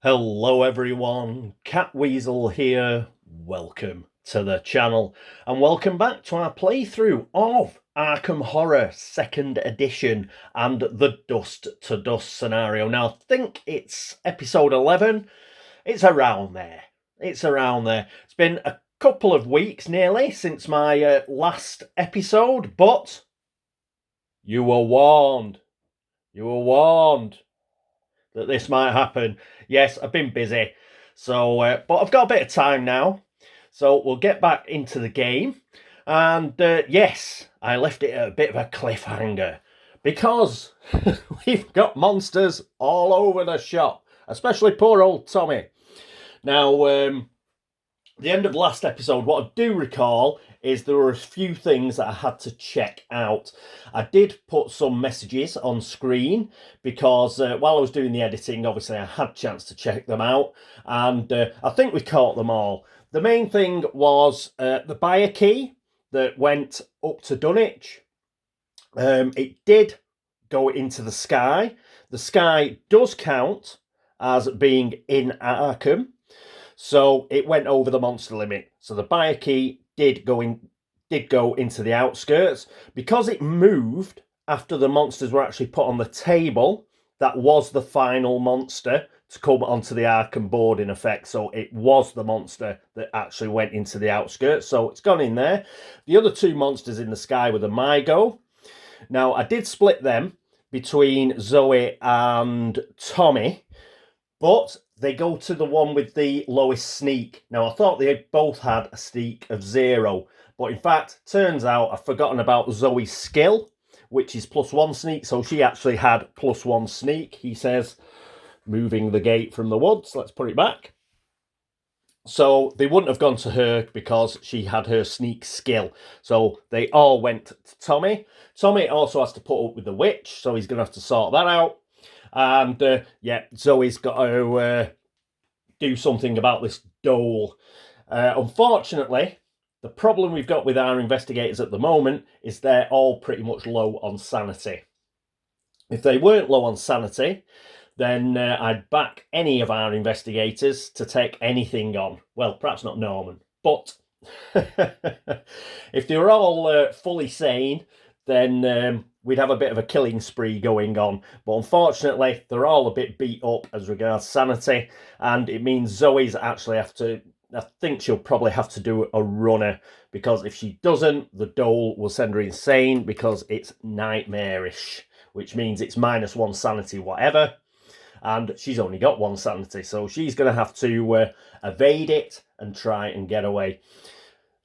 Hello everyone, Catweazle here. Welcome to the channel and welcome back to our playthrough of Arkham Horror 2nd edition and the Dust to Dust scenario. Now I think it's episode 11. It's around there. It's been a couple of weeks nearly since my last episode, but you were warned. You were warned that this might happen. Yes, I've been busy. So, but I've got a bit of time now. So we'll get back into the game. And yes, I left it at a bit of a cliffhanger. Because we've got monsters all over the shop. Especially poor old Tommy. Now, the end of last episode, what I do recall is there were a few things that I had to check out. I did put some messages on screen because while I was doing the editing, obviously I had a chance to check them out, and I think we caught them all. The main thing was the buyer key that went up to Dunwich. It did go into the sky. The sky does count as being in Arkham. So it went over the monster limit. So the buyer key did go into the outskirts. Because it moved after the monsters were actually put on the table, that was the final monster to come onto the Arkham board in effect. So it was the monster that actually went into the outskirts. So it's gone in there. The other two monsters in the sky were the Mygo. Now I did split them between Zoe and Tommy, but they go to the one with the lowest sneak. Now, I thought they both had a sneak of 0. But in fact, turns out I've forgotten about Zoe's skill, which is +1 sneak. So she actually had +1 sneak, he says, moving the gate from the woods. Let's put it back. So they wouldn't have gone to her because she had her sneak skill. So they all went to Tommy. Tommy also has to put up with the witch, so he's going to have to sort that out. And yeah, Zoe's got to do something about this dole. Unfortunately, the problem we've got with our investigators at the moment is they're all pretty much low on sanity. If they weren't low on sanity, then I'd back any of our investigators to take anything on. Well, perhaps not Norman, but if they were all fully sane, then we'd have a bit of a killing spree going on. But unfortunately, they're all a bit beat up as regards sanity, and it means Zoe's actually I think she'll probably have to do a runner, because if she doesn't, the dole will send her insane because it's nightmarish, which means it's -1 sanity whatever, and she's only got 1 sanity, so she's going to have to evade it and try and get away.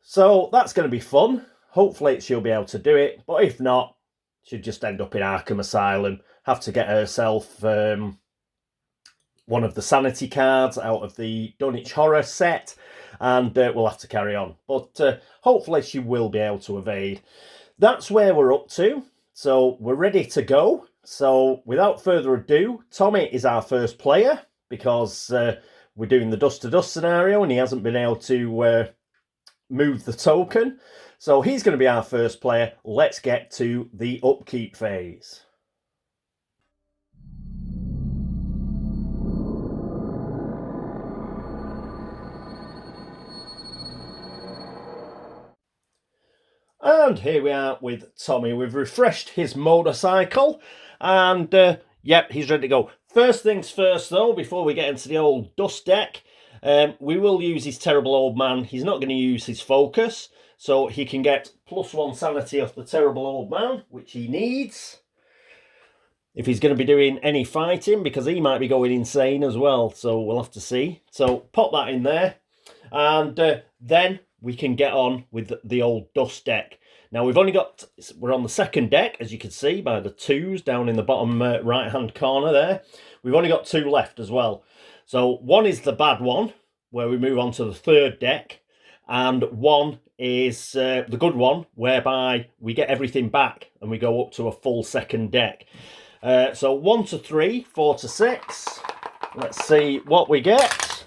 So that's going to be fun. Hopefully she'll be able to do it, but if not, she'll just end up in Arkham Asylum, have to get herself one of the sanity cards out of the Dunwich Horror set, and we'll have to carry on. But hopefully she will be able to evade. That's where we're up to, so we're ready to go. So without further ado, Tommy is our first player, because we're doing the Dust to Dust scenario and he hasn't been able to move the token. So he's going to be our first player. Let's get to the upkeep phase. And here we are with Tommy. We've refreshed his motorcycle, and yep, he's ready to go. First things first, though, before we get into the old dust deck, we will use his terrible old man. He's not going to use his focus, so he can get +1 sanity off the terrible old man, which he needs if he's going to be doing any fighting, because he might be going insane as well. So we'll have to see. So pop that in there, and then we can get on with the old dust deck. Now we're on the second deck, as you can see by the 2s down in the bottom right-hand corner there. We've only got 2 left as well. So one is the bad one, where we move on to the 3rd deck, and one is the good one, whereby we get everything back and we go up to a full 2nd deck. So 1 to 3, 4 to 6. Let's see what we get.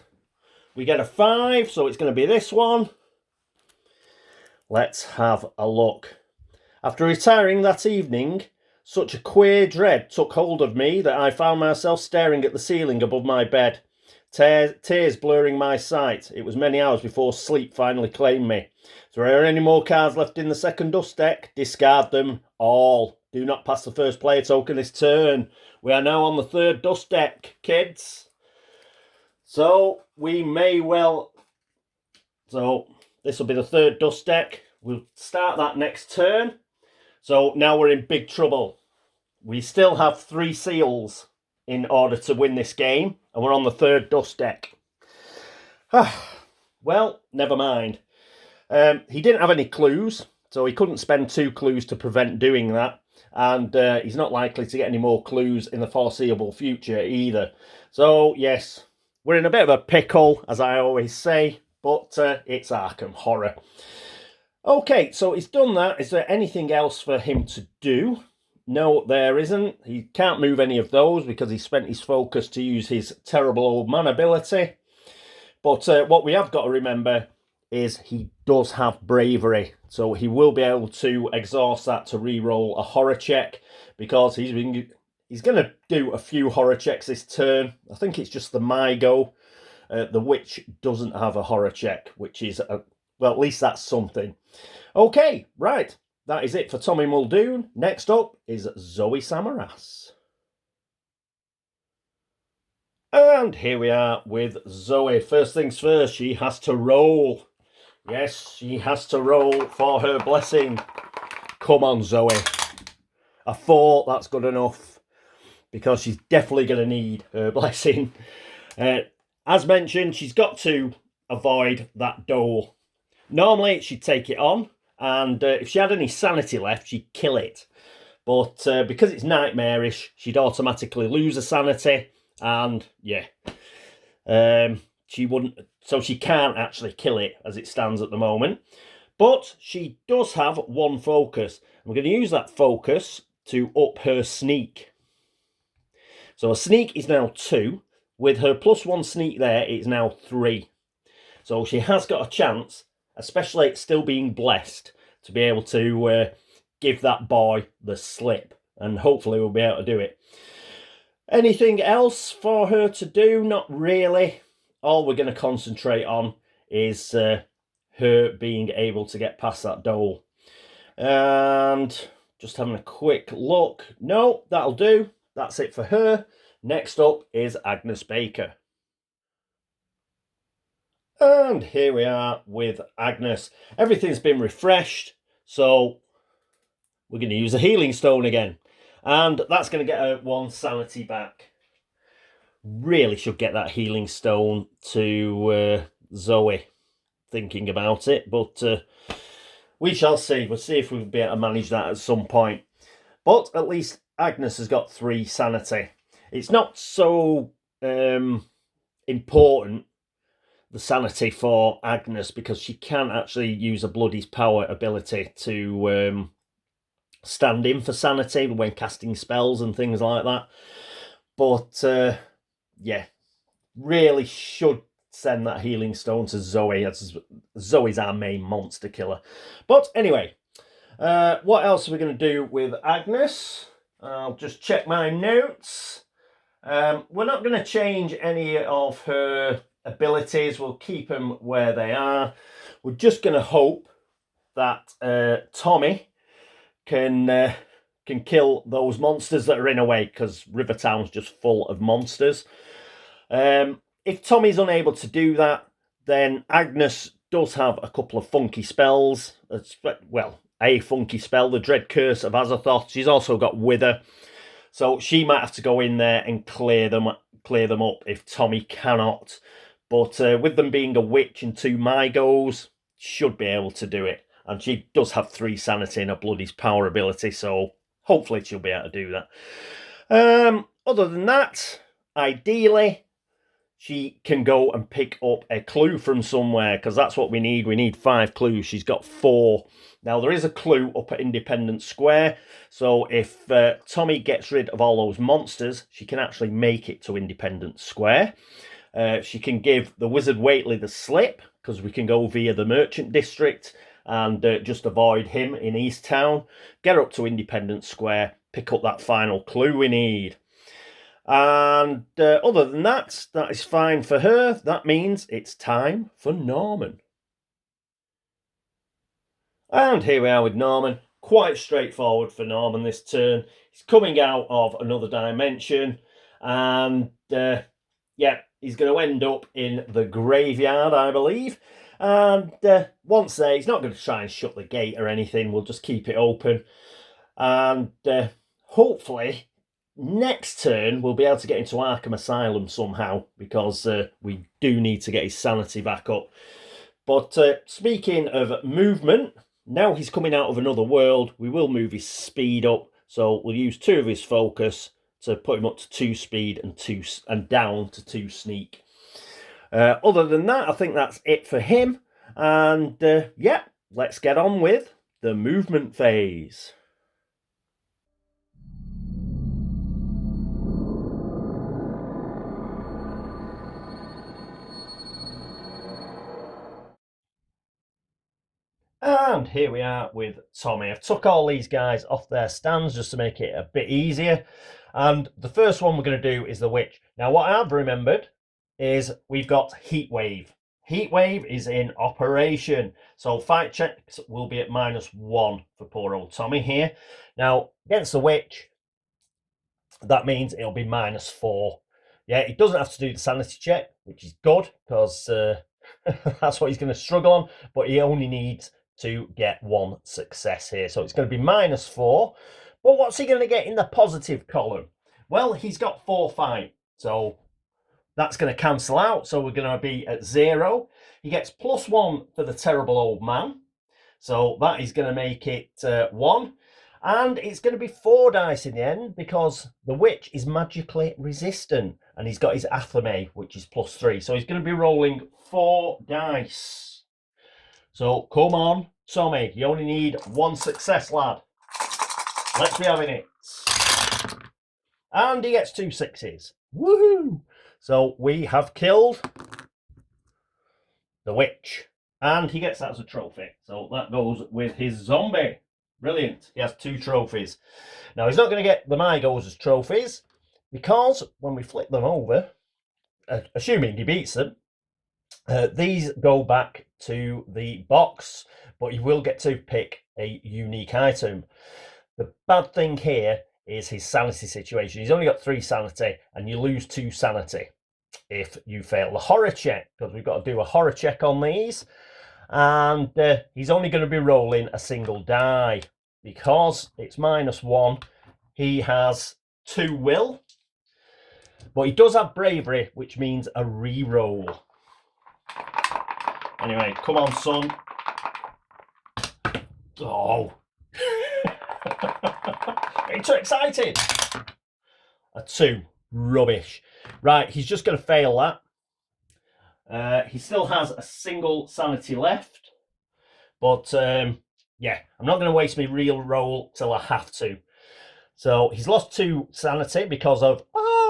We get a 5, so it's going to be this one. Let's have a look. After retiring that evening, such a queer dread took hold of me that I found myself staring at the ceiling above my bed. Tears blurring my sight. It was many hours before sleep finally claimed me. If there are any more cards left in the second dust deck, discard them all. Do not pass the first player token this turn. We are now on the third dust deck, kids. So we may well... So this will be the third dust deck. We'll start that next turn. So now we're in big trouble. We still have 3 seals in order to win this game, and we're on the third dust deck. Well, never mind. He didn't have any clues, so he couldn't spend 2 clues to prevent doing that, and he's not likely to get any more clues in the foreseeable future either. So, yes, we're in a bit of a pickle, as I always say, but it's Arkham Horror. Okay, so he's done that. Is there anything else for him to do? No, there isn't. He can't move any of those because he spent his focus to use his terrible old man ability. But what we have got to remember is he does have bravery. So he will be able to exhaust that to re-roll a horror check, because he's going to do a few horror checks this turn. I think it's just the my go. The witch doesn't have a horror check, which is, well, at least that's something. Okay, right. That is it for Tommy Muldoon. Next up is Zoe Samaras. And here we are with Zoe. First things first, she has to roll. Yes, she has to roll for her blessing. Come on, Zoe. A 4, that's good enough, because she's definitely going to need her blessing. As mentioned, she's got to avoid that door. Normally, she'd take it on, and if she had any sanity left, she'd kill it. But because it's nightmarish, she'd automatically lose her sanity, and yeah, she wouldn't. So she can't actually kill it as it stands at the moment. But she does have 1 focus. We're going to use that focus to up her sneak. So a sneak is now 2. With her +1 sneak there, it's now 3. So she has got a chance, especially still being blessed, to be able to give that boy the slip. And hopefully we'll be able to do it. Anything else for her to do? Not really. All we're going to concentrate on is her being able to get past that door. And just having a quick look. No, that'll do. That's it for her. Next up is Agnes Baker. And here we are with Agnes. Everything's been refreshed, so we're going to use a healing stone again. And that's going to get her 1 sanity back. Really should get that healing stone to Zoe, thinking about it. But we shall see. We'll see if we'll be able to manage that at some point. But at least Agnes has got 3 sanity. It's not so important, the sanity for Agnes, because she can actually use a Bloody's Power ability to stand in for sanity when casting spells and things like that. But yeah, really should send that healing stone to Zoe, as Zoe's our main monster killer. But anyway, what else are we going to do with Agnes? I'll just check my notes. We're not going to change any of her abilities. We'll keep them where they are. We're just going to hope that Tommy can kill those monsters that are in a way, because Rivertown's just full of monsters. If Tommy's unable to do that, then Agnes does have a couple of funky spells. Well, a funky spell, the Dread Curse of Azathoth. She's also got Wither. So she might have to go in there and clear them up if Tommy cannot. But with them being a witch and 2 Mygos, should be able to do it. And she does have 3 sanity and a Bloody's Power ability, so hopefully she'll be able to do that. Other than that, ideally, she can go and pick up a clue from somewhere, because that's what we need. We need 5 clues. She's got 4. Now, there is a clue up at Independence Square, so if Tommy gets rid of all those monsters, she can actually make it to Independence Square. She can give the Wizard Whately the slip, because we can go via the Merchant District and just avoid him in East Town. Get up to Independence Square, pick up that final clue we need. And other than that, that is fine for her. That means it's time for Norman. And here we are with Norman. Quite straightforward for Norman this turn. He's coming out of another dimension. And yeah, he's going to end up in the graveyard, I believe. And once there, he's not going to try and shut the gate or anything. We'll just keep it open. And hopefully next turn we'll be able to get into Arkham Asylum somehow, because we do need to get his sanity back up. But speaking of movement, now he's coming out of another world, we will move his speed up. So we'll use 2 of his focus to put him up to 2 speed and down to 2 sneak. Other than that, I think that's it for him. And yeah, let's get on with the movement phase. And here we are with Tommy. I've took all these guys off their stands just to make it a bit easier. And the first one we're going to do is the witch. Now, what I've remembered is we've got Heat Wave. Heat Wave is in operation. So fight checks will be at -1 for poor old Tommy here. Now, against the witch, that means it'll be -4. Yeah, he doesn't have to do the sanity check, which is good, because that's what he's going to struggle on. But he only needs to get 1 success here. So it's going to be -4. But what's he going to get in the positive column? Well, he's got 4 fight. So that's going to cancel out. So we're going to be at 0. He gets +1 for the terrible old man. So that is going to make it 1. And it's going to be 4 dice in the end, because the witch is magically resistant. And he's got his athame, which is +3. So he's going to be rolling 4 dice. So come on, Tommy. You only need 1 success, lad. Let's be having it. And he gets 2 6s. Woohoo! So we have killed the witch. And he gets that as a trophy. So that goes with his zombie. Brilliant. He has 2 trophies. Now, he's not going to get the Mygos as trophies, because when we flip them over, assuming he beats them, these go back to the box, but you will get to pick a unique item. The bad thing here is his sanity situation. He's only got 3 sanity, and you lose 2 sanity if you fail the horror check, because we've got to do a horror check on these. And he's only going to be rolling a single die, because it's -1. He has 2 will, but he does have bravery, which means a re-roll. Anyway, come on, son. Oh. Getting too excited. A 2. Rubbish. Right, he's just going to fail that. He still has a single sanity left. But, yeah, I'm not going to waste my real roll till I have to. So he's lost 2 sanity because of,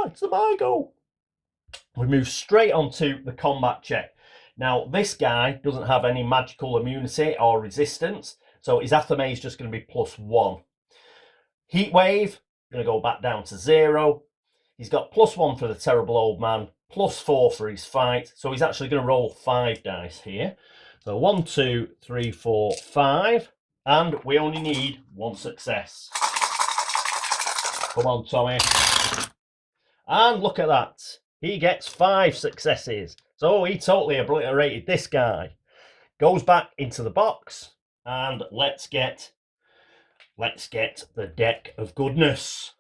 it's the Mygo. We move straight on to the combat check. Now, this guy doesn't have any magical immunity or resistance, so his athame is just going to be +1. Heat Wave, going to go back down to 0. He's got +1 for the terrible old man, +4 for his fight, so he's actually going to roll 5 dice here. So 1, 2, 3, 4, 5, and we only need 1 success. Come on, Tommy. And look at that. He gets 5 successes. So he totally obliterated this guy. Goes back into the box, and let's get the deck of goodness.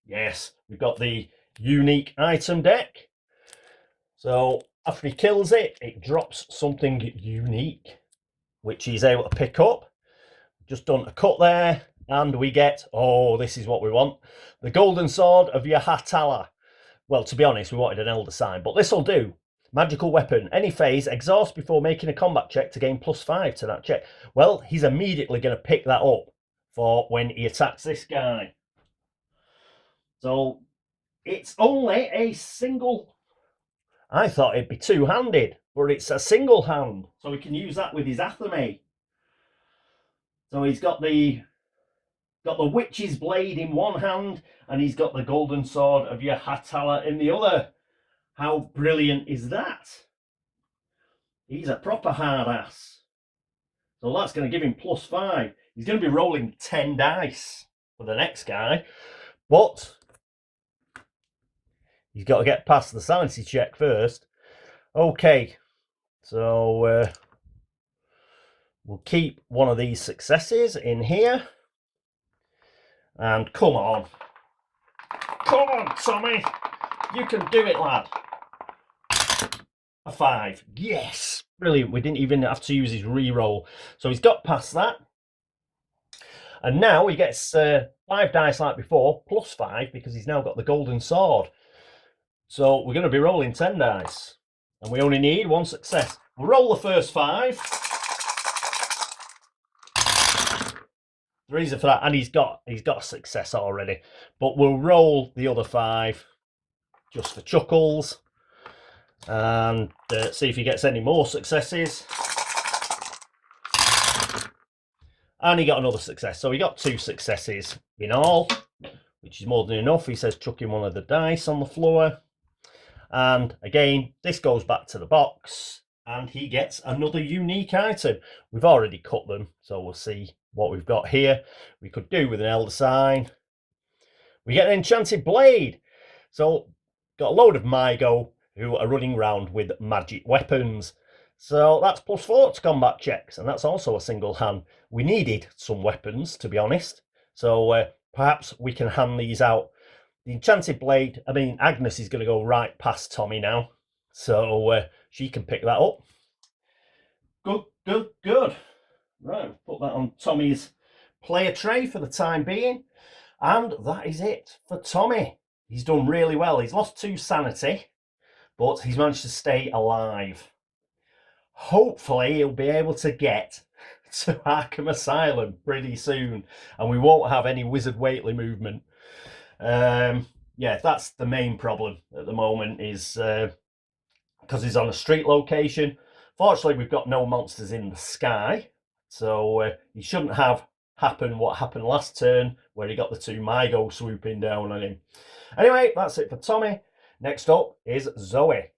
Yes, we've got the unique item deck. So after he kills it, it drops something unique, which he's able to pick up. Just done a cut there, and we get, this is what we want, the golden sword of Yahatala. Well, to be honest, we wanted an elder sign, but this will do. Magical weapon. Any phase, exhaust before making a combat check to gain +5 to that check. Well, he's immediately going to pick that up for when he attacks this guy. So it's only a single. I thought it'd be 2-handed, but it's a single hand. So he can use that with his athame. So he's got the got the witch's blade in one hand, and he's got the golden sword of your Hatala in the other. How brilliant is that? He's a proper hard ass. So that's going to give him +5. He's going to be rolling 10 dice for the next guy. But he's got to get past the sanity check first. Okay, so we'll keep one of these successes in here. And come on. Come on, Tommy. You can do it, lad. A 5. Yes. Brilliant. We didn't even have to use his re-roll. So he's got past that. And now he gets 5 dice like before, +5, because he's now got the golden sword. So we're going to be rolling 10 dice. And we only need 1 success. We'll roll the first 5. The reason for that, and he's got a success already. But we'll roll the other 5 just for chuckles. And see if he gets any more successes. And he got another success. So he got 2 successes in all, which is more than enough. He says chucking one of the dice on the floor. And again, this goes back to the box. And he gets another unique item. We've already cut them, so we'll see what we've got here. We could do with an elder sign. We get an enchanted blade. So got a load of Mygo who are running around with magic weapons. So that's +4 to combat checks, and that's also a single hand. We needed some weapons, to be honest. So perhaps we can hand these out. The enchanted blade, I mean, Agnes is going to go right past Tommy now. So she can pick that up. Good, good, good. Right, put that on Tommy's player tray for the time being. And that is it for Tommy. He's done really well. He's lost 2 sanity, but he's managed to stay alive. Hopefully he'll be able to get to Arkham Asylum pretty soon, and we won't have any Wizard Waitley movement. Yeah, that's the main problem at the moment, is because he's on a street location. Fortunately, we've got no monsters in the sky, so he shouldn't have happened what happened last turn, where he got the 2 Mygo swooping down on him. Anyway, that's it for Tommy. Next up is Zoe.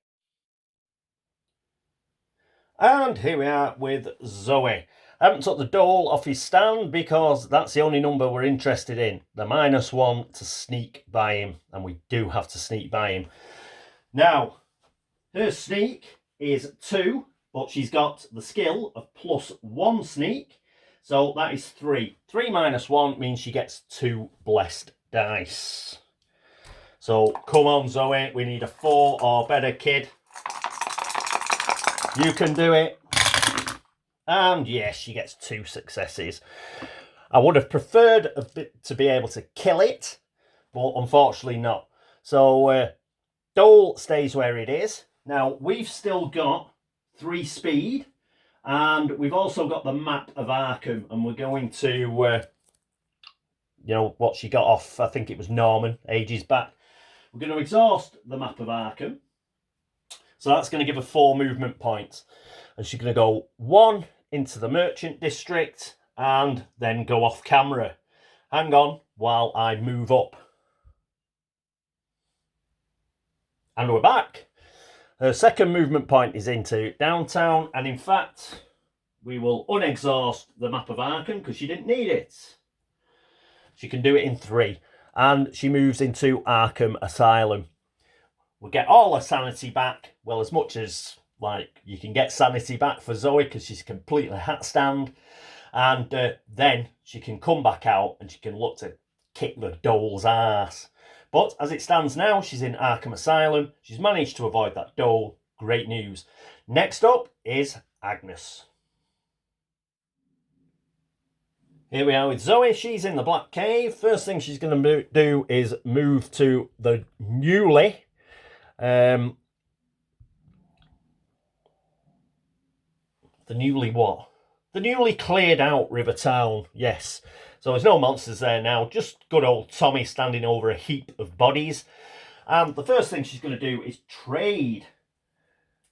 And here we are with Zoe. I haven't took the dole off his stand because that's the only number we're interested in. The -1 to sneak by him, and we do have to sneak by him. Now, her sneak is 2, but she's got the skill of +1 sneak, so that is 3. 3 - 1 means she gets 2 blessed dice. So come on, Zoe, we need a 4 or better, kid. You can do it. And yes, she gets 2 successes. I would have preferred a bit to be able to kill it, but unfortunately not. So Dole stays where it is. Now, we've still got 3 speed, and we've also got the map of Arkham, and we're going to, you know, what she got off, I think it was Norman, ages back. We're going to exhaust the map of Arkham. So that's going to give her 4 movement points. And she's going to go 1 into the merchant district and then go off camera. Hang on while I move up. And we're back. Her second movement point is into downtown. And in fact, we will unexhaust the map of Arkham because she didn't need it. She can do it in 3. And she moves into Arkham Asylum. We'll get all her sanity back. Well, as much as, like, you can get sanity back for Zoe because she's completely hat stand. And then she can come back out and she can look to kick the dole's ass. But as it stands now, she's in Arkham Asylum. She's managed to avoid that dole. Great news. Next up is Agnes. Here we are with Zoe. She's in the Black Cave. First thing she's going to do is move to the newly the newly cleared out River Town, yes. So there's no monsters there now, just good old Tommy standing over a heap of bodies. And the first thing she's going to do is trade.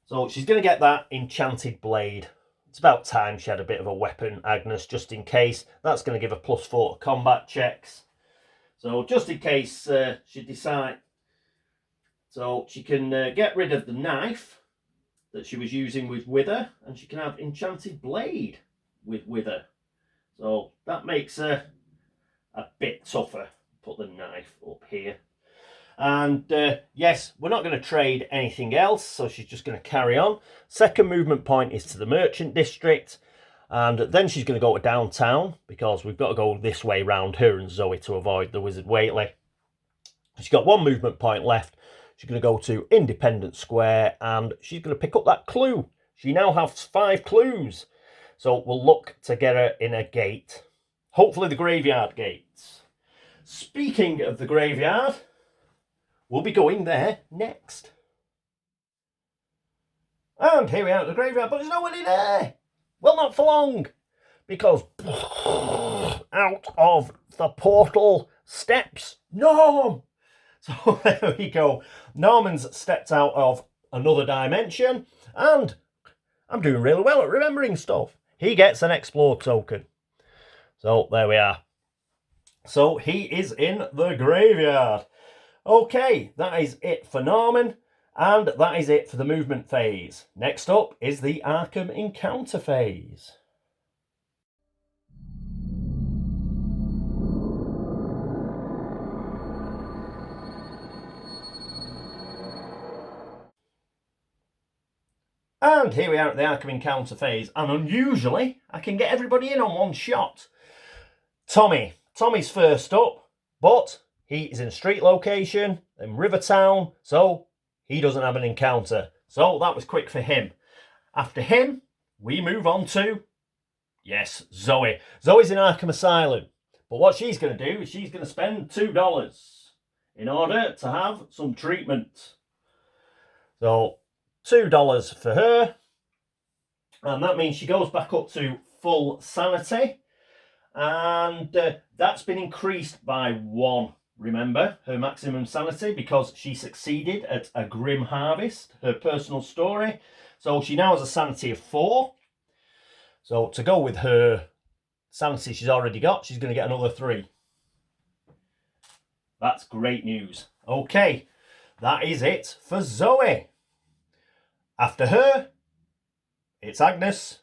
So she's going to get that enchanted blade. It's about time she had a bit of a weapon, Agnes, just in case. That's going to give her +4 to combat checks. So just in case she decides. So she can get rid of the knife that she was using with Wither, and she can have Enchanted Blade with Wither. So that makes her a bit tougher. Put the knife up here. And yes, we're not going to trade anything else, so she's just going to carry on. Second movement point is to the Merchant District, and then she's going to go to downtown, because we've got to go this way round her and Zoe to avoid the Wizard Waitley. She's got 1 movement point left. She's going to go to Independence Square, and she's going to pick up that clue. She now has 5 clues. So we'll look to get her in a gate. Hopefully the graveyard gates. Speaking of the graveyard, we'll be going there next. And here we are at the graveyard, but there's nobody there. Well, not for long. Because out of the portal steps Norm. So there we go. Norman's stepped out of another dimension. And I'm doing really well at remembering stuff. He gets an explore token. So there we are. So he is in the graveyard. Okay, that is it for Norman, and that is it for the movement phase. Next up is the Arkham encounter phase. And here we are at the Arkham encounter phase, and unusually, I can get everybody in on one shot. Tommy's first up, but he is in a street location in Rivertown, so he doesn't have an encounter. So that was quick for him. After him, we move on to, yes, Zoe. Zoe's in Arkham Asylum, but what she's going to do is she's going to spend $2 in order to have some treatment. So $2 for her, and that means she goes back up to full sanity, and that's been increased by 1. Remember, her maximum sanity, because she succeeded at a grim harvest, her personal story. So she now has a sanity of 4. So to go with her sanity she's already got, she's going to get another 3. That's great news. Okay, that is it for Zoe. After her, it's Agnes.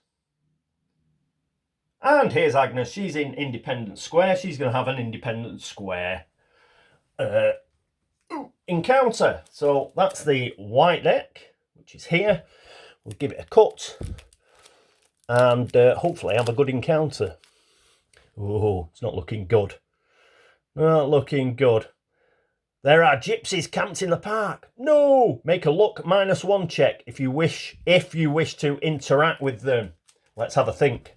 And here's Agnes. She's in Independence Square. She's going to have an Independence Square encounter. So that's the white deck, which is here. We'll give it a cut and hopefully have a good encounter. Oh, it's not looking good. Not looking good. There are gypsies camped in the park. No! Make a luck -1 check if you wish to interact with them. Let's have a think.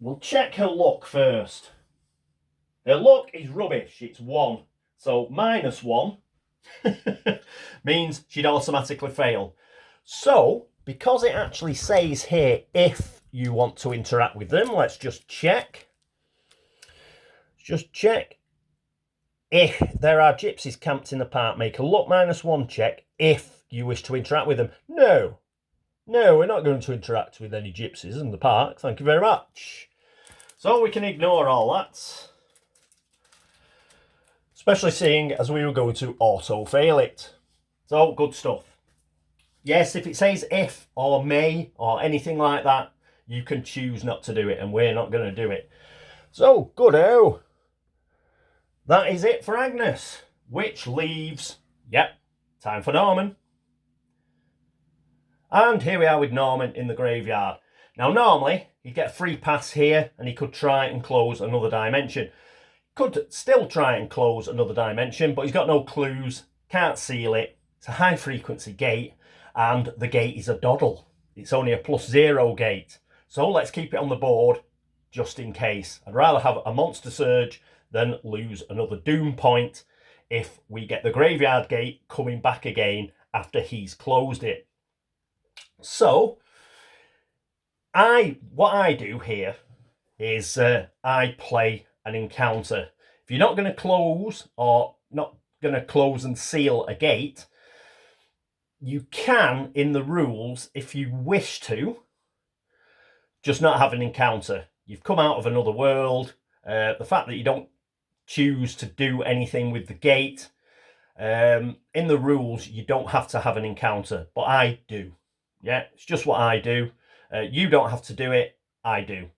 We'll check her luck first. Her luck is rubbish. It's 1. So -1 means she'd automatically fail. So, because it actually says here if you want to interact with them, let's just check. Just check. If there are gypsies camped in the park, make a luck -1 check if you wish to interact with them. No, we're not going to interact with any gypsies in the park. Thank you very much. So we can ignore all that. Especially seeing as we were going to auto-fail it. So, good stuff. Yes, if it says if or may or anything like that, you can choose not to do it, and we're not going to do it. So, good-o. That is it for Agnes, which leaves, yep, time for Norman. And here we are with Norman in the graveyard. Now, normally, he'd get a free pass here, and he could try and close another dimension. Could still try and close another dimension, but he's got no clues, can't seal it. It's a high-frequency gate, and the gate is a doddle. It's only a +0 gate. So let's keep it on the board, just in case. I'd rather have a monster surge than lose another doom point if we get the graveyard gate coming back again after he's closed it. So, what I do here is I play an encounter. If you're not going to close or not going to close and seal a gate, you can, in the rules, if you wish to, just not have an encounter. You've come out of another world. The fact that you don't choose to do anything with the gate, in the rules, you don't have to have an encounter, but I do. Yeah, it's just what I do. You don't have to do it, I do.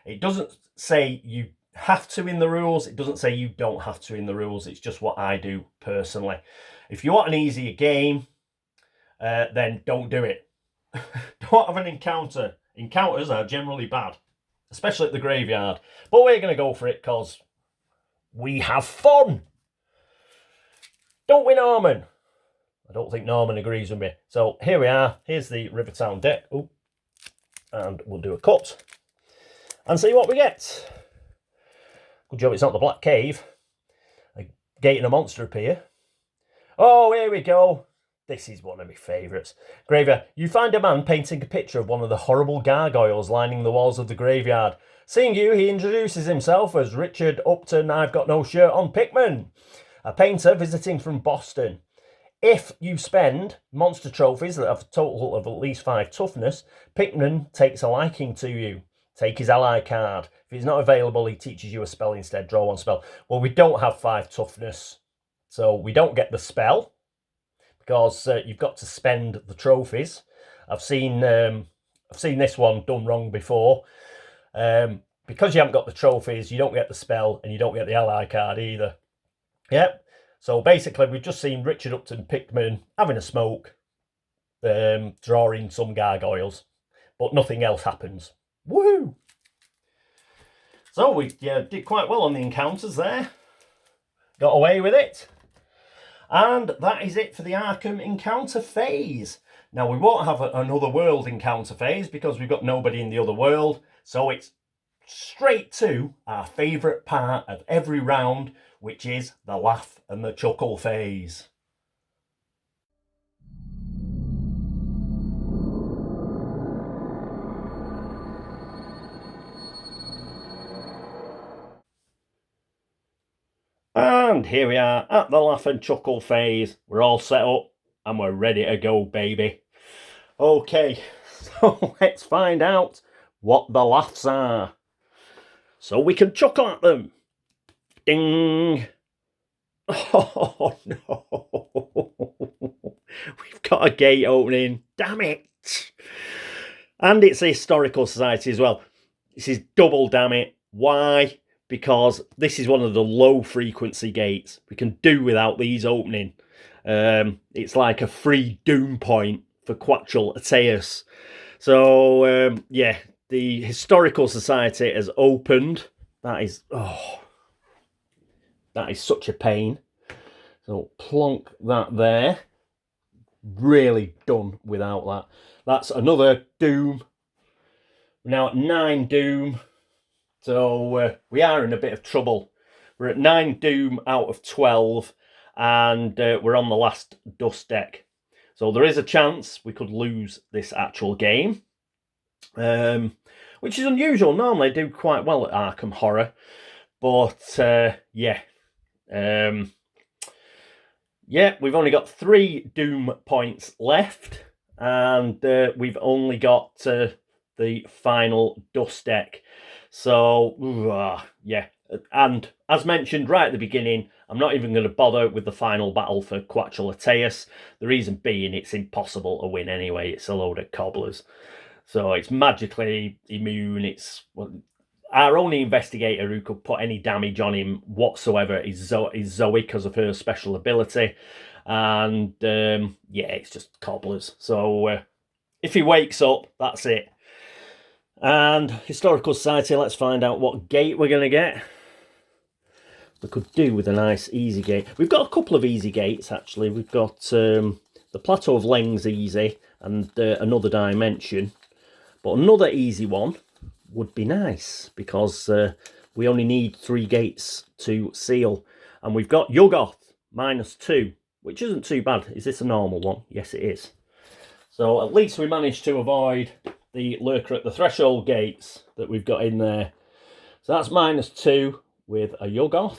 It doesn't say you have to in the rules. It doesn't say you don't have to in the rules. It's just what I do personally. If you want an easier game, then don't do it. Don't have an encounter. Encounters are generally bad, especially at the graveyard. But we're going to go for it because we have fun. Don't we, Norman? I don't think Norman agrees with me. So here we are. Here's the Rivertown deck. Ooh. And we'll do a cut and see what we get. Good job it's not the Black Cave. A gate and a monster appear. Oh, here we go. This is one of my favourites. Graveyard. You find a man painting a picture of one of the horrible gargoyles lining the walls of the graveyard. Seeing you, he introduces himself as Richard Upton, I've got no shirt on Pickman, a painter visiting from Boston. If you spend monster trophies that have a total of at least 5 toughness, Pickman takes a liking to you. Take his ally card. If he's not available, he teaches you a spell instead. Draw 1 spell. Well, we don't have 5 toughness, so we don't get the spell because you've got to spend the trophies. I've seen this one done wrong before. Because you haven't got the trophies, you don't get the spell and you don't get the ally card either. Yep. So basically, we've just seen Richard Upton Pickman having a smoke, drawing some gargoyles, but nothing else happens. Woo! So we did quite well on the encounters there. Got away with it. And that is it for the Arkham encounter phase. Now, we won't have another world encounter phase because we've got nobody in the other world. So it's straight to our favourite part of every round, which is the laugh and the chuckle phase. And here we are at the laugh and chuckle phase. We're all set up and we're ready to go, baby. Okay, so let's find out what the laughs are, so we can chuckle at them. Ding! Oh no! We've got a gate opening. Damn it! And it's a historical society as well. This is double damn it. Why? Because this is one of the low frequency gates. We can do without these opening. It's like a free doom point for Catweazle Ateus. So yeah, the historical society has opened. That is such a pain. So plonk that there. Really done without that. That's another doom. We're now at 9 doom. So we are in a bit of trouble. We're at 9 doom out of 12. And we're on the last dust deck. So there is a chance we could lose this actual game. Which is unusual. Normally I do quite well at Arkham Horror. But yeah. Yeah, we've only got 3 doom points left. And we've only got the final dust deck. So, yeah. And as mentioned right at the beginning, I'm not even going to bother with the final battle for Catweazle Ateus. The reason being, it's impossible to win anyway. It's a load of cobblers. So it's magically immune. It's our only investigator who could put any damage on him whatsoever is Zoe because of her special ability. And yeah, it's just cobblers. So if he wakes up, that's it. And Historical Society, let's find out what gate we're going to get. We could do with a nice easy gate. We've got a couple of easy gates, actually. We've got the Plateau of Leng's easy and another dimension. But another easy one would be nice because we only need 3 gates to seal. And we've got Yuggoth, -2, which isn't too bad. Is this a normal one? Yes, it is. So at least we managed to avoid the lurker at the threshold gates that we've got in there. So that's -2 with a Yuggoth.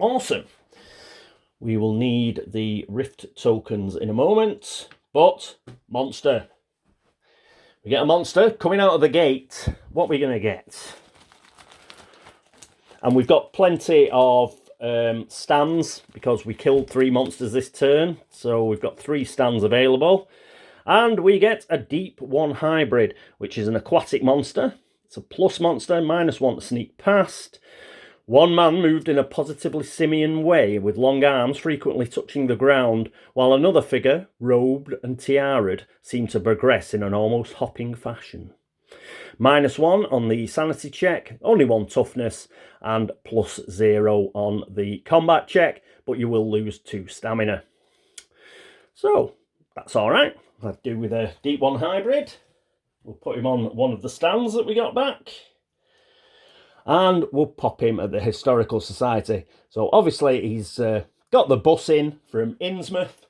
Awesome. We will need the rift tokens in a moment, but monster. We get a monster coming out of the gate. What are we going to get? And we've got plenty of stands because we killed 3 monsters this turn. So we've got 3 stands available. And we get a Deep 1 hybrid, which is an aquatic monster. It's a plus monster, -1 to sneak past. One man moved in a positively simian way, with long arms frequently touching the ground, while another figure, robed and tiaraed, seemed to progress in an almost hopping fashion. -1 on the sanity check, only 1 toughness, and +0 on the combat check, but you will lose 2 stamina. So, that's alright. I'll do with a Deep 1 hybrid. We'll put him on one of the stands that we got back. And we'll pop him at the Historical Society. So obviously he's got the bus in from Innsmouth,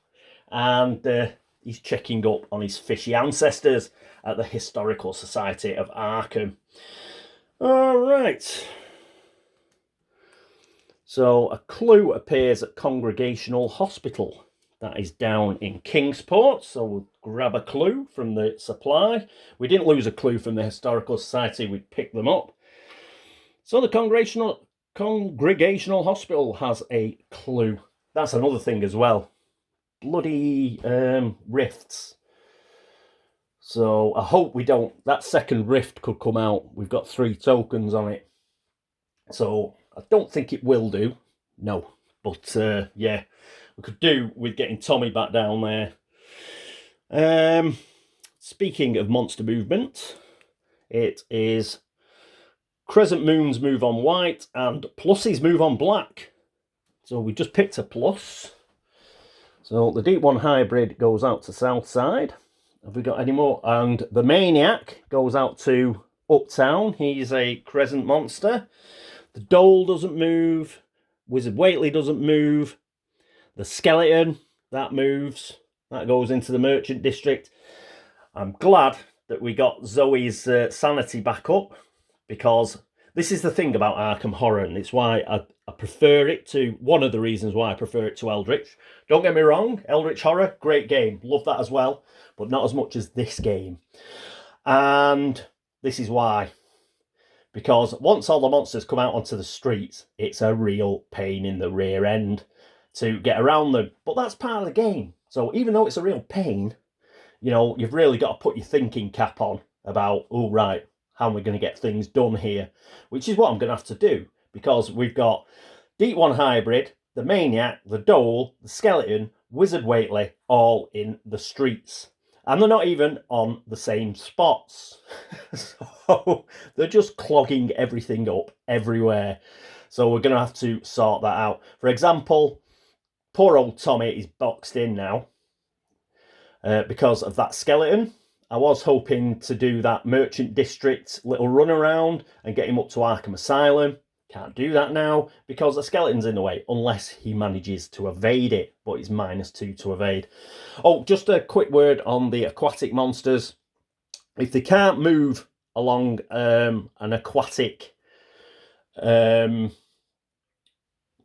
and he's checking up on his fishy ancestors at the Historical Society of Arkham. All right. So a clue appears at Congregational Hospital. That is down in Kingsport, so we'll grab a clue from the supply. We didn't lose a clue from the Historical Society, we picked them up. So the Congregational Hospital has a clue. That's another thing as well. Bloody rifts. So I hope we don't... That second rift could come out. We've got 3 tokens on it. So I don't think it will do. No. But yeah, we could do with getting Tommy back down there. Speaking of monster movement, it is... Crescent moons move on white and pluses move on black. So we just picked a plus. So the Deep 1 hybrid goes out to south side. Have we got any more? And the maniac goes out to uptown. He's a crescent monster. The dole doesn't move. Wizard Whately doesn't move. The skeleton, that moves. That goes into the merchant district. I'm glad that we got Zoe's sanity back up, because this is the thing about Arkham Horror, and it's why I prefer it to... One of the reasons why I prefer it to Eldritch. Don't get me wrong, Eldritch Horror, great game. Love that as well, but not as much as this game. And this is why. Because once all the monsters come out onto the streets, it's a real pain in the rear end to get around them. But that's part of the game. So even though it's a real pain, you know, you've really got to put your thinking cap on about, oh, right, how are we going to get things done here? Which is what I'm going to have to do, because we've got Deep 1 hybrid, the maniac, the dole, the skeleton, Wizard Whately, all in the streets. And they're not even on the same spots. So they're just clogging everything up everywhere. So we're going to have to sort that out. For example, poor old Tommy is boxed in now because of that skeleton. I was hoping to do that merchant district little run around and get him up to Arkham Asylum. Can't do that now because the skeleton's in the way, unless he manages to evade it, but he's -2 to evade. Oh, just a quick word on the aquatic monsters. If they can't move along an aquatic sort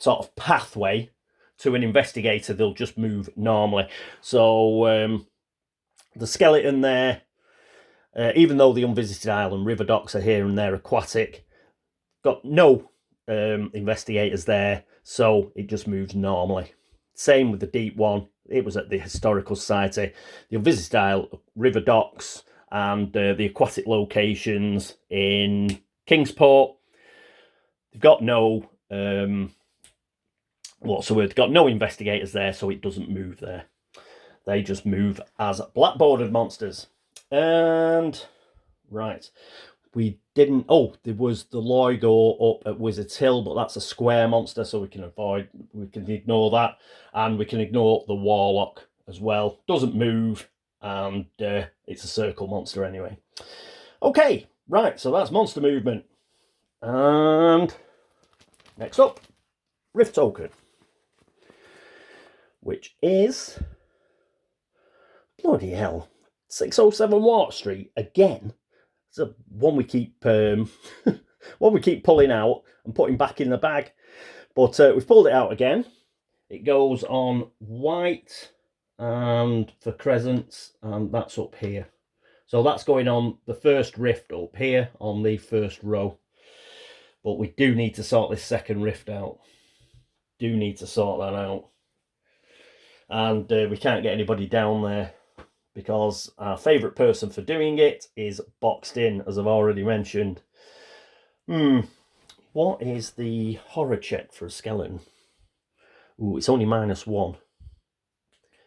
of pathway to an investigator, they'll just move normally. So the skeleton there, even though the Unvisited Isle and River Docks are here and they're aquatic, got no investigators there, so it just moves normally. Same with the Deep 1. It was at the Historical Society. The Unvisited Isle, River Docks, and the aquatic locations in Kingsport, they've got no... what's the word? They've got no investigators there, so it doesn't move there. They just move as black-bordered monsters. And, right, we didn't... Oh, there was the Loigo up at Wizard's Hill, but that's a square monster, so we can ignore that. And we can ignore the Warlock as well. Doesn't move, and it's a circle monster anyway. Okay, right, so that's monster movement. And next up, Rift Token, which is... Bloody hell. 607 Water Street again. It's a one we keep pulling out and putting back in the bag. But we've pulled it out again. It goes on white and for crescents, and that's up here. So that's going on the first rift up here on the first row. But we do need to sort this second rift out. Do need to sort that out. And we can't get anybody down there because our favourite person for doing it is boxed in, as I've already mentioned. What is the horror check for a skeleton? Ooh, it's only -1.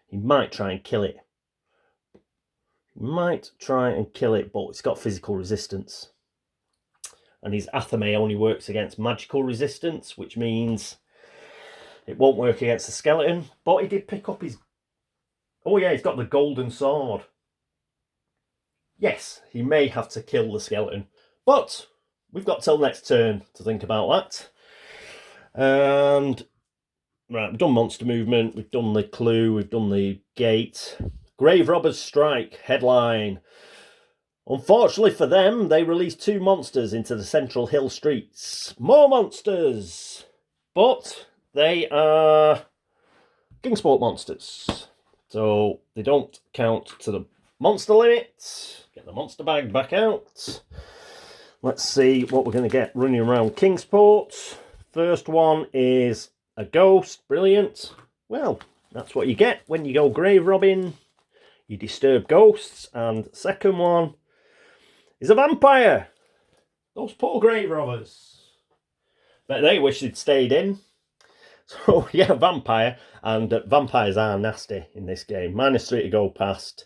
He might try and kill it. But it's got physical resistance. And his athame only works against magical resistance, which means it won't work against the skeleton. But he did pick up his... Oh yeah, he's got the golden sword. Yes, he may have to kill the skeleton. But we've got till next turn to think about that. And... right, we've done monster movement, we've done the clue, we've done the gate. Grave Robbers Strike, headline. Unfortunately for them, they released 2 monsters into the central hill streets. More monsters! But they are Kingsport monsters. So they don't count to the monster limit. Get the monster bag back out. Let's see what we're going to get running around Kingsport. First one is a ghost. Brilliant. Well, that's what you get when you go grave robbing. You disturb ghosts. And second one is a vampire. Those poor grave robbers. But they wish they'd stayed in. So, yeah, vampire. And vampires are nasty in this game. -3 to go past.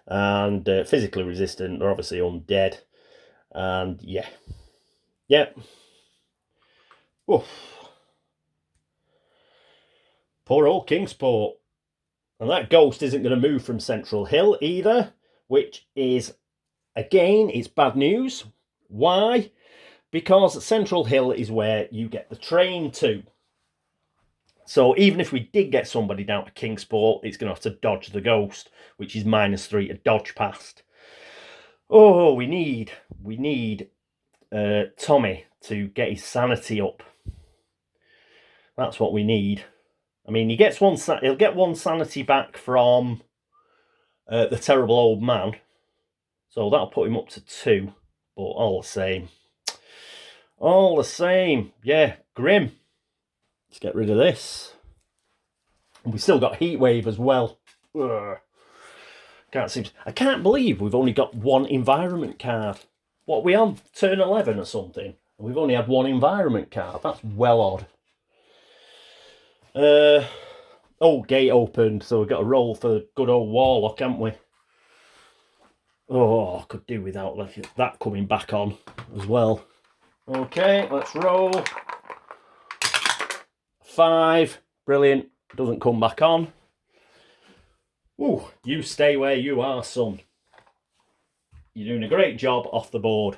And physically resistant. They're obviously undead. And, yeah. Yeah. Oof. Poor old Kingsport. And that ghost isn't going to move from Central Hill either, which is, again, it's bad news. Why? Because Central Hill is where you get the train to. So even if we did get somebody down to Kingsport, it's going to have to dodge the ghost, which is -3 to dodge past. Oh, we need Tommy to get his sanity up. That's what we need. I mean, he'll get 1 sanity back from the terrible old man. So that'll put him up to 2. But all the same. All the same. Yeah, grim. Let's get rid of this. And we still got Heatwave as well. Ugh. I can't believe we've only got 1 environment card. What are we on? Turn 11 or something? And we've only had 1 environment card. That's well odd. Oh, gate opened, so we've got to roll for good old Warlock, haven't we? Oh, I could do without that coming back on as well. Okay, let's roll. 5. Brilliant. Doesn't come back on. Ooh, you stay where you are, son. You're doing a great job off the board.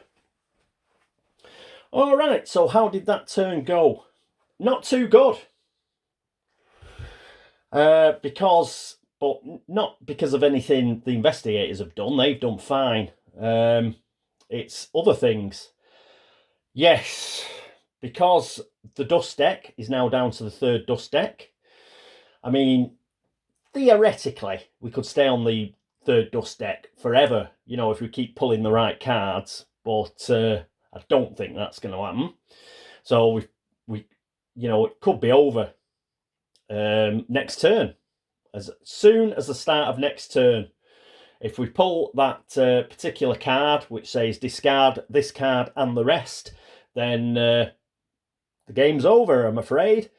All right, so how did that turn go? Not too good. But not because of anything the investigators have done. They've done fine. It's other things. Yes, because the dust deck is now down to the 3rd dust deck. I mean, theoretically, we could stay on the 3rd dust deck forever, you know, if we keep pulling the right cards. But I don't think that's going to happen. So we you know, it could be over next turn. As soon as the start of next turn, if we pull that particular card, which says discard this card and the rest, then the game's over, I'm afraid.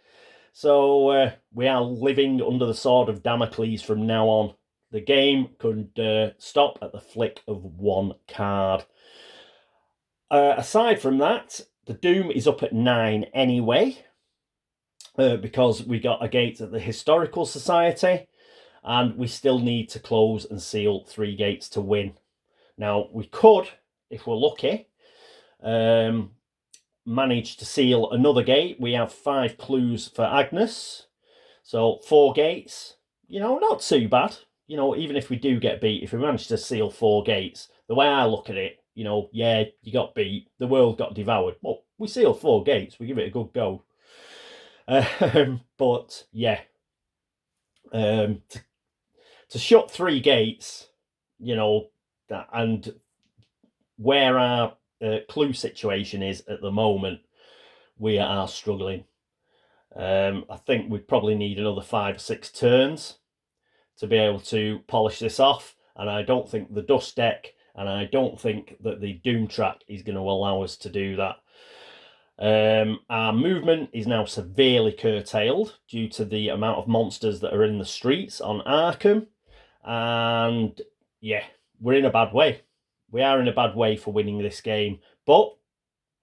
So we are living under the sword of Damocles from now on. The game could stop at the flick of 1 card. Aside from that, the Doom is up at 9 anyway. Because we got a gate at the Historical Society, and we still need to close and seal 3 gates to win. Now, we could, if we're lucky, manage to seal another gate. We have 5 clues for Agnes, so 4 gates. You know, not too bad. You know, even if we do get beat, if we manage to seal 4 gates, the way I look at it, you know, yeah, you got beat, the world got devoured. Well, we seal 4 gates, we give it a good go. But yeah, to shut 3 gates, you know, and where our clue situation is at the moment, we are struggling. I think we probably need another 5 or 6 turns to be able to polish this off, and I don't think the dust deck, and I don't think that the doom track is going to allow us to do that. Our movement is now severely curtailed due to the amount of monsters that are in the streets on Arkham, and yeah, we're in a bad way. We are in a bad way for winning this game, but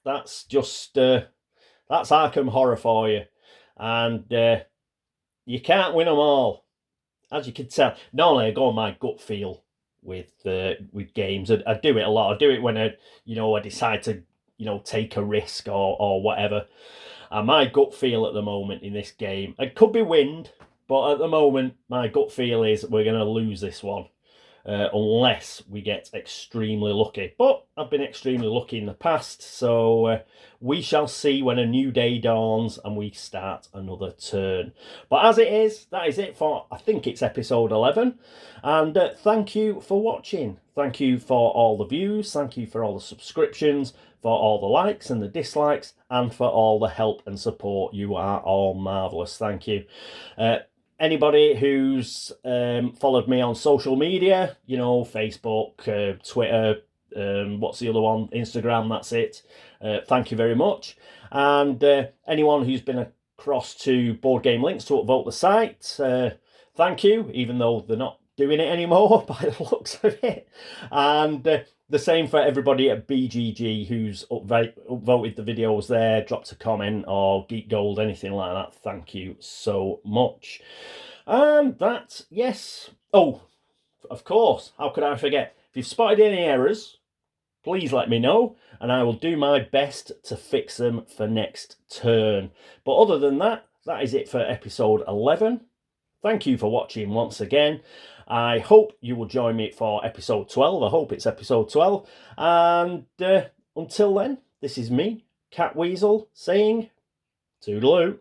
that's just that's Arkham Horror for you, and you can't win them all. As you can tell, normally I go on my gut feel with games. I do it a lot. I do it when I decide to take a risk or whatever. And my gut feel at the moment in this game, it could be wind, but at the moment my gut feel is we're going to lose this one. Unless we get extremely lucky. But I've been extremely lucky in the past, so we shall see when a new day dawns and we start another turn. But as it is, that is it for, I think it's episode 11. And thank you for watching. Thank you for all the views. Thank you for all the subscriptions, for all the likes and the dislikes, and for all the help and support. You are all marvellous. Thank you. Anybody who's followed me on social media, Facebook, Twitter, what's the other one? Instagram, that's it. Thank you very much. And anyone who's been across to Board Game Links to upvote the site, thank you, even though they're not doing it anymore by the looks of it. And the same for everybody at BGG who's upvoted the videos there, dropped a comment or Geek Gold, anything like that. Thank you so much. And that, yes. Oh, of course, how could I forget? If you've spotted any errors, please let me know, and I will do my best to fix them for next turn. But other than that, that is it for episode 11. Thank you for watching once again. I hope you will join me for episode 12. I hope it's episode 12. And until then, this is me, Catweazle, saying toodaloo.